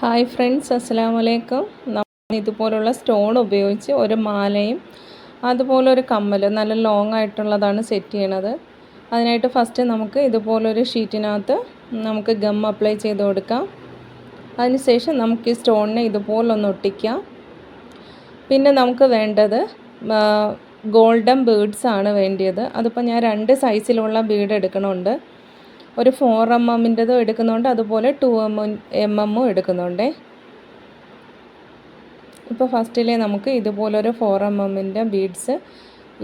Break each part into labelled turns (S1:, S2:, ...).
S1: Hi friends, അസ്സലാമു അലൈക്കും. നമ്മൾ ഇതുപോലുള്ള സ്റ്റോൺ ഉപയോഗിച്ച് ഒരു മാലയും അതുപോലെ ഒരു കമ്മലും നല്ല ലോങ് ആയിട്ടുള്ളതാണ് സെറ്റ് ചെയ്യണത്. അതിനായിട്ട് ഫസ്റ്റ് നമുക്ക് ഇതുപോലൊരു ഷീറ്റിനകത്ത് നമുക്ക് ഗം അപ്ലൈ ചെയ്ത് കൊടുക്കാം. അതിനുശേഷം നമുക്ക് ഈ സ്റ്റോണിനെ ഇതുപോലൊന്ന് ഒട്ടിക്കാം. പിന്നെ നമുക്ക് വേണ്ടത് ഗോൾഡൻ ബീഡ്സ് ആണ് വേണ്ടിയത്. അതിപ്പോൾ ഞാൻ 2 സൈസിലുള്ള ബീഡ് എടുക്കണുണ്ട്. ഒരു 4 mm എടുക്കുന്നുണ്ട്, അതുപോലെ 2 mm എടുക്കുന്നുണ്ട്. ഇപ്പോൾ ഫസ്റ്റിലെ നമുക്ക് ഇതുപോലൊരു 4 mm ബീഡ്സ്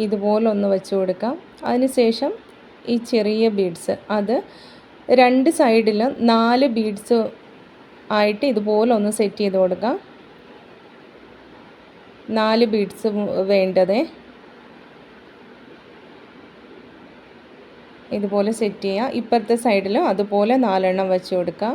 S1: ഇതുപോലൊന്ന് വെച്ച് കൊടുക്കാം. അതിനുശേഷം ഈ ചെറിയ ബീഡ്സ് അത് 2 സൈഡിലും 4 ബീഡ്സ് ആയിട്ട് ഇതുപോലെ ഒന്ന് സെറ്റ് ചെയ്ത് കൊടുക്കാം. 4 ബീഡ്സ് വേണ്ടതേ. ഇതുപോലെ സെറ്റ് ചെയ്യുക. ഇപ്പുറത്തെ സൈഡിലും അതുപോലെ 4 എണ്ണം വെച്ച് കൊടുക്കുക.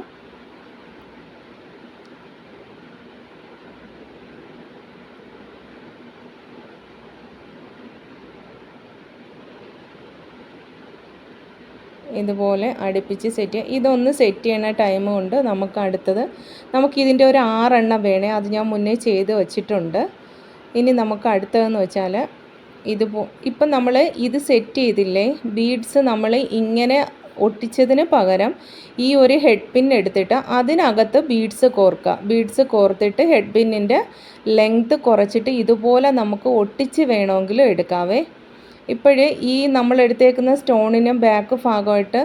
S1: ഇതുപോലെ അടുപ്പിച്ച് സെറ്റ് ചെയ്യുക. ഇതൊന്ന് സെറ്റ് ചെയ്യുന്ന ടൈം കൊണ്ട് നമുക്കിതിൻ്റെ ഒരു 6 എണ്ണം വേണേ. അത് ഞാൻ മുന്നേ ചെയ്ത് വെച്ചിട്ടുണ്ട്. ഇനി നമുക്ക് അടുത്തതെന്ന് വെച്ചാൽ ഇപ്പം നമ്മൾ ഇത് സെറ്റ് ചെയ്തില്ലേ, ബീഡ്സ് നമ്മൾ ഇങ്ങനെ ഒട്ടിച്ചതിന് പകരം ഈ ഒരു ഹെഡ് പിൻ എടുത്തിട്ട് അതിനകത്ത് ബീഡ്സ് കോർക്കുക. ബീഡ്സ് കോർത്തിട്ട് ഹെഡ് പിന്നിൻ്റെ ലെങ്ത്ത് കുറച്ചിട്ട് ഇതുപോലെ നമുക്ക് ഒട്ടിച്ച് വേണമെങ്കിലും എടുക്കാവേ. ഇപ്പോഴേ ഈ നമ്മൾ എടുത്തേക്കുന്ന സ്റ്റോണിനും ബാക്ക് ഭാഗമായിട്ട്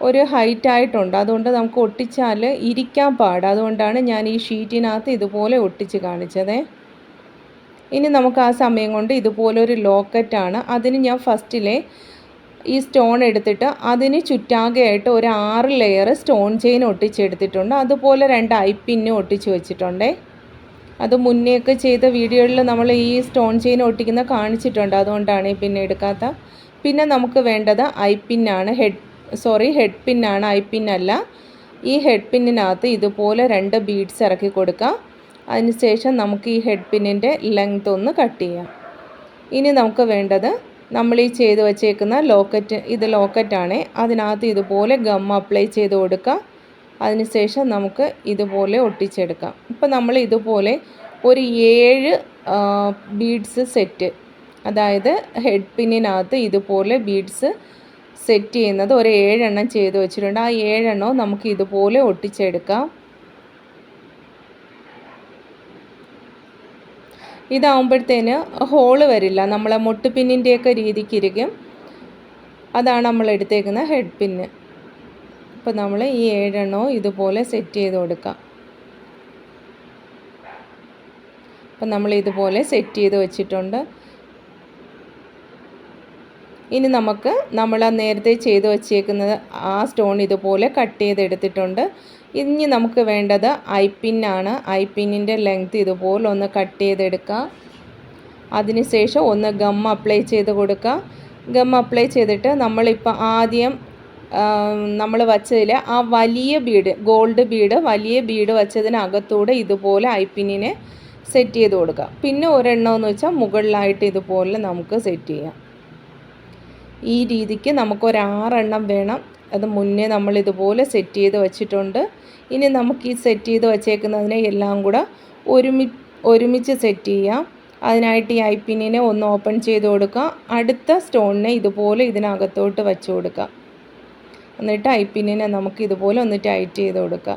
S1: ഒരു ഹൈറ്റ് ആയിട്ടുണ്ട്. അതുകൊണ്ട് നമുക്ക് ഒട്ടിച്ചാൽ ഇരിക്കാൻ പാട്. അതുകൊണ്ടാണ് ഞാൻ ഈ ഷീറ്റിനകത്ത് ഇതുപോലെ ഒട്ടിച്ച് കാണിച്ചത്. ഇനി നമുക്ക് ആ സമയം കൊണ്ട് ഇതുപോലൊരു ലോക്കറ്റാണ്. അതിന് ഞാൻ ഫസ്റ്റിലെ ഈ സ്റ്റോൺ എടുത്തിട്ട് അതിന് ചുറ്റാകെയായിട്ട് ഒരു 6 ലെയർ സ്റ്റോൺ ചെയിൻ ഒട്ടിച്ചെടുത്തിട്ടുണ്ട്. അതുപോലെ 2 ഐപ്പിന്നും ഒട്ടിച്ച് വെച്ചിട്ടുണ്ട്. അത് മുന്നേയൊക്കെ ചെയ്ത വീഡിയോയിൽ നമ്മൾ ഈ സ്റ്റോൺ ചെയിൻ ഒട്ടിക്കുന്ന കാണിച്ചിട്ടുണ്ട്. അതുകൊണ്ടാണ് പിന്നെ എടുക്കാത്ത. പിന്നെ നമുക്ക് വേണ്ടത് ഐപ്പിന്നാണ്. ഹെഡ് പിന്നാണ്, ഐപ്പിന്നല്ല. ഈ ഹെഡ് പിന്നിനകത്ത് ഇതുപോലെ 2 ബീഡ്സ് ഇറക്കി കൊടുക്കുക. അതിനുശേഷം നമുക്ക് ഈ ഹെഡ് പിന്നിൻ്റെ ലെങ്ത് ഒന്ന് കട്ട് ചെയ്യാം. ഇനി നമുക്ക് വേണ്ടത് നമ്മൾ ഈ ചെയ്ത് വച്ചേക്കുന്ന ലോക്കറ്റ്. ഇത് ലോക്കറ്റാണ്. അതിനകത്ത് ഇതുപോലെ ഗം അപ്ലൈ ചെയ്ത് കൊടുക്കുക. അതിനുശേഷം നമുക്ക് ഇതുപോലെ ഒട്ടിച്ചെടുക്കാം. ഇപ്പം നമ്മൾ ഇതുപോലെ ഒരു 7 ബീഡ്സ് സെറ്റ്, അതായത് ഹെഡ് പിന്നിനകത്ത് ഇതുപോലെ ബീഡ്സ് സെറ്റ് ചെയ്യുന്നത് ഒരു 7 എണ്ണം ചെയ്ത് വെച്ചിട്ടുണ്ട്. ആ 7 എണ്ണവും നമുക്ക് ഇതുപോലെ ഒട്ടിച്ചെടുക്കാം. ഇതാവുമ്പോഴത്തേന് ഹോള് വരില്ല, നമ്മളെ മുട്ടുപിന്നിൻ്റെയൊക്കെ രീതിക്കിരിക്കും. അതാണ് നമ്മൾ എടുത്തേക്കുന്ന ഹെഡ് പിന്ന്. അപ്പോൾ നമ്മൾ ഈ 7 എണ്ണവും ഇതുപോലെ സെറ്റ് ചെയ്ത് കൊടുക്കാം. അപ്പം നമ്മൾ ഇതുപോലെ സെറ്റ് ചെയ്ത് വെച്ചിട്ടുണ്ട്. ഇനി നമ്മൾ നേരത്തെ ചെയ്ത് വച്ചേക്കുന്നത് ആ സ്റ്റോൺ ഇതുപോലെ കട്ട് ചെയ്തെടുത്തിട്ടുണ്ട്. ഇനി നമുക്ക് വേണ്ടത് ഐപ്പിന്നാണ്. ഐപ്പിന്നിൻ്റെ ലെങ്ത്ത് ഇതുപോലെ ഒന്ന് കട്ട് ചെയ്തെടുക്കുക. അതിനുശേഷം ഒന്ന് ഗം അപ്ലൈ ചെയ്ത് കൊടുക്കുക. ഗം അപ്ലൈ ചെയ്തിട്ട് നമ്മളിപ്പോൾ ആദ്യം നമ്മൾ വച്ചതിൽ ആ വലിയ ബീഡ്, ഗോൾഡ് ബീഡ്, വലിയ ബീഡ് വച്ചതിനകത്തൂടെ ഇതുപോലെ ഐപ്പിന്നിനെ സെറ്റ് ചെയ്ത് കൊടുക്കുക. പിന്നെ ഒരെണ്ണമെന്ന് വെച്ചാൽ മുകളിലായിട്ട് ഇതുപോലെ നമുക്ക് സെറ്റ് ചെയ്യാം. ഈ രീതിക്ക് നമുക്കൊരു 6 എണ്ണം വേണം. അത് മുന്നേ നമ്മൾ ഇതുപോലെ സെറ്റ് ചെയ്ത് വെച്ചിട്ടുണ്ട്. ഇനി നമുക്ക് ഈ സെറ്റ് ചെയ്ത് വച്ചേക്കുന്നതിനെ എല്ലാം കൂടെ ഒരുമിച്ച് സെറ്റ് ചെയ്യാം. അതിനായിട്ട് ഈ ഐപ്പിന്നിനെ ഒന്ന് ഓപ്പൺ ചെയ്ത് കൊടുക്കുക. അടുത്ത സ്റ്റോണിനെ ഇതുപോലെ ഇതിനകത്തോട്ട് വെച്ച് കൊടുക്കുക. എന്നിട്ട് ഐപ്പിന്നിനെ നമുക്ക് ഇതുപോലെ ഒന്ന് ടൈറ്റ് ചെയ്ത് കൊടുക്കുക.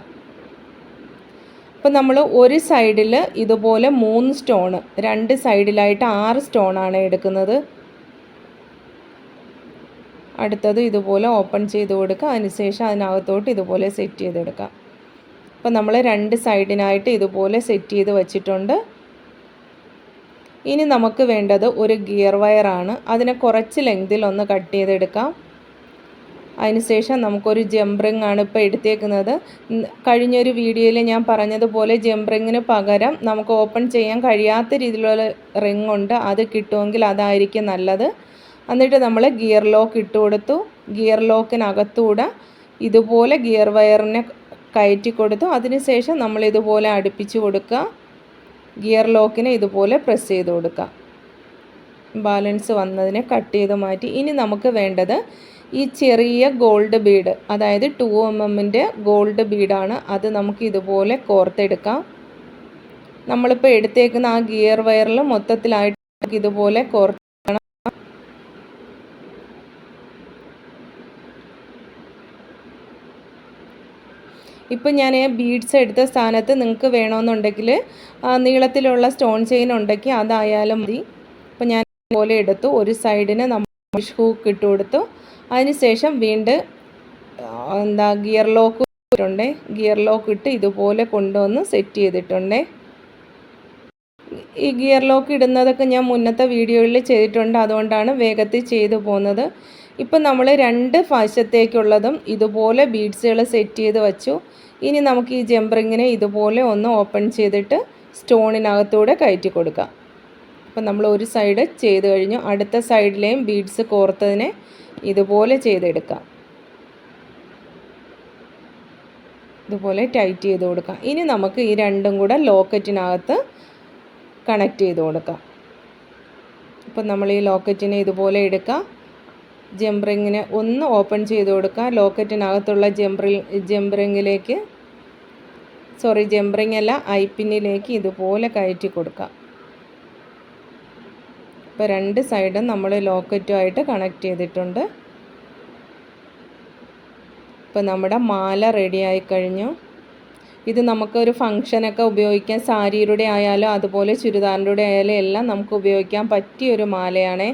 S1: അപ്പോൾ നമ്മൾ ഒരു സൈഡിൽ ഇതുപോലെ 3 സ്റ്റോണ്, 2 സൈഡിലായിട്ട് 6 സ്റ്റോണാണ് എടുക്കുന്നത്. അടുത്തത് ഇതുപോലെ ഓപ്പൺ ചെയ്ത് കൊടുക്കുക. അതിനുശേഷം അതിനകത്തോട്ട് ഇതുപോലെ സെറ്റ് ചെയ്തെടുക്കാം. അപ്പോൾ നമ്മൾ 2 സൈഡിനായിട്ട് ഇതുപോലെ സെറ്റ് ചെയ്ത് വച്ചിട്ടുണ്ട്. ഇനി നമുക്ക് വേണ്ടത് ഒരു ഗിയർ വയറാണ്. അതിനെ കുറച്ച് ലെങ്തിൽ ഒന്ന് കട്ട് ചെയ്തെടുക്കാം. അതിനുശേഷം നമുക്കൊരു ജംപ് റിംഗ് ആണ് ഇപ്പോൾ എടുത്തേക്കുന്നത്. കഴിഞ്ഞൊരു വീഡിയോയിൽ ഞാൻ പറഞ്ഞതുപോലെ ജംപ് റിങ്ങിന് പകരം നമുക്ക് ഓപ്പൺ ചെയ്യാൻ കഴിയാത്ത രീതിയിലുള്ള റിംഗ് ഉണ്ട്. അത് കിട്ടുമെങ്കിൽ അതായിരിക്കും നല്ലത്. എന്നിട്ട് നമ്മൾ ഗിയർ ലോക്ക് ഇട്ട് കൊടുത്തു. ഗിയർ ലോക്കിനകത്തൂടെ ഇതുപോലെ ഗിയർ വയറിനെ കയറ്റി കൊടുത്തു. അതിനുശേഷം നമ്മൾ ഇതുപോലെ അടുപ്പിച്ച് കൊടുക്കുക. ഗിയർ ലോക്കിനെ ഇതുപോലെ പ്രസ് ചെയ്ത് കൊടുക്കുക. ബാലൻസ് വന്നതിനെ കട്ട് ചെയ്ത് മാറ്റി. ഇനി നമുക്ക് വേണ്ടത് ഈ ചെറിയ ഗോൾഡ് ബീഡ്, അതായത് 2 mm ഗോൾഡ് ബീഡാണ്. അത് നമുക്ക് ഇതുപോലെ കോർത്തെടുക്കാം. നമ്മളിപ്പോൾ എടുത്തേക്കുന്ന ആ ഗിയർ വയറിൽ മൊത്തത്തിലായിട്ട് ഇതുപോലെ കോർത്തെടുക്കണം. ഇപ്പം ഞാൻ ബീഡ്സ് എടുത്ത സ്ഥാനത്ത് നിങ്ങൾക്ക് വേണമെന്നുണ്ടെങ്കിൽ നീളത്തിലുള്ള സ്റ്റോൺ ചെയിൻ ഉണ്ടെങ്കിൽ അതായാലും മതി. അപ്പം ഞാൻ ഇതുപോലെ എടുത്തു. ഒരു സൈഡിന് നമ്മൾ ഹൂക്ക് ഇട്ട് കൊടുത്തു. അതിനുശേഷം വീണ്ടും ഗിയർ ലോക്ക് ഇട്ടിട്ടുണ്ടേ. ഗിയർ ലോക്ക് ഇട്ട് ഇതുപോലെ കൊണ്ടുവന്ന് സെറ്റ് ചെയ്തിട്ടുണ്ടേ. ഈ ഗിയർ ലോക്ക് ഇടുന്നതൊക്കെ ഞാൻ മുന്നത്തെ വീഡിയോയിൽ ചെയ്തിട്ടുണ്ട്, അതുകൊണ്ടാണ് വേഗത്തിൽ ചെയ്തു പോകുന്നത്. ഇപ്പം നമ്മൾ 2 വശത്തേക്കുള്ളതും ഇതുപോലെ ബീഡ്സുകൾ സെറ്റ് ചെയ്ത് വച്ചു. ഇനി നമുക്ക് ഈ ജംപറിങ്ങിനെ ഇതുപോലെ ഒന്ന് ഓപ്പൺ ചെയ്തിട്ട് സ്റ്റോണിനകത്തൂടെ കയറ്റി കൊടുക്കാം. അപ്പം നമ്മൾ ഒരു സൈഡ് ചെയ്ത് കഴിഞ്ഞു. അടുത്ത സൈഡിലെയും ബീഡ്സ് കോർത്തതിനെ ഇതുപോലെ ചെയ്തെടുക്കാം. ഇതുപോലെ ടൈറ്റ് ചെയ്ത് കൊടുക്കാം. ഇനി നമുക്ക് ഈ രണ്ടും കൂടെ ലോക്കറ്റിനകത്ത് കണക്ട് ചെയ്ത് കൊടുക്കാം. അപ്പം നമ്മൾ ഈ ലോക്കറ്റിനെ ഇതുപോലെ എടുക്കാം. ജംപറിങ്ങിനെ ഒന്ന് ഓപ്പൺ ചെയ്ത് കൊടുക്കുക. ലോക്കറ്റിനകത്തുള്ള ജംപറിങ്ങിലേക്ക് ജംപറിങ് അല്ല, ഐപ്പിന്നിലേക്ക് ഇതുപോലെ കയറ്റി കൊടുക്കാം. ഇപ്പോൾ 2 സൈഡും നമ്മൾ ലോക്കറ്റുമായിട്ട് കണക്ട് ചെയ്തിട്ടുണ്ട്. ഇപ്പോൾ നമ്മുടെ മാല റെഡിയായി കഴിഞ്ഞു. ഇത് നമുക്കൊരു ഫങ്ഷനൊക്കെ ഉപയോഗിക്കാം. സാരിയുടെ ആയാലും അതുപോലെ ചുരിദാറിൻ്റെ ആയാലും എല്ലാം നമുക്ക് ഉപയോഗിക്കാൻ പറ്റിയൊരു മാലയാണ്.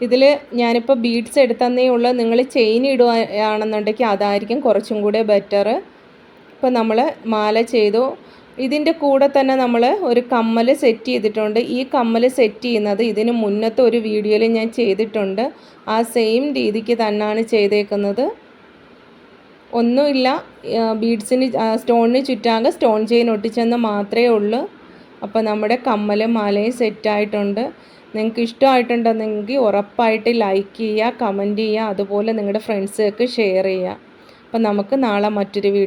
S1: ഇതിൽ ഞാനിപ്പോൾ ബീഡ്സ് എടുത്തന്നേ ഉള്ളൂ. നിങ്ങൾ ചെയിൻ ഇടുകയാണെന്നുണ്ടെങ്കിൽ അതായിരിക്കും കുറച്ചും കൂടെ ബെറ്റർ. ഇപ്പോൾ നമ്മൾ മാല ചെയ്തു. ഇതിൻ്റെ കൂടെ തന്നെ നമ്മൾ ഒരു കമ്മൽ സെറ്റ് ചെയ്തിട്ടുണ്ട്. ഈ കമ്മൽ സെറ്റ് ചെയ്യുന്നത് ഇതിന് മുന്നത്തെ ഒരു വീഡിയോയിൽ ഞാൻ ചെയ്തിട്ടുണ്ട്. ആ സെയിം രീതിക്ക് തന്നെയാണ് ചെയ്തേക്കുന്നത്. ഒന്നുമില്ല, ബീഡ്സിന് സ്റ്റോണിന് ചുറ്റാകെ സ്റ്റോൺ ചെയിൻ ഒട്ടിച്ചെന്ന് മാത്രമേ ഉള്ളൂ. അപ്പോൾ നമ്മുടെ കമ്മലും മാലയും സെറ്റായിട്ടുണ്ട്. നിങ്ങൾക്ക് ഇഷ്ടമായിട്ടുണ്ടെങ്കിൽ ഉറപ്പായിട്ട് ലൈക്ക് ചെയ്യുക, കമൻറ്റ് ചെയ്യുക, അതുപോലെ നിങ്ങളുടെ ഫ്രണ്ട്സുകൾക്ക് ഷെയർ ചെയ്യുക. അപ്പോൾ നമുക്ക് നാളെ മറ്റൊരു വീഡിയോ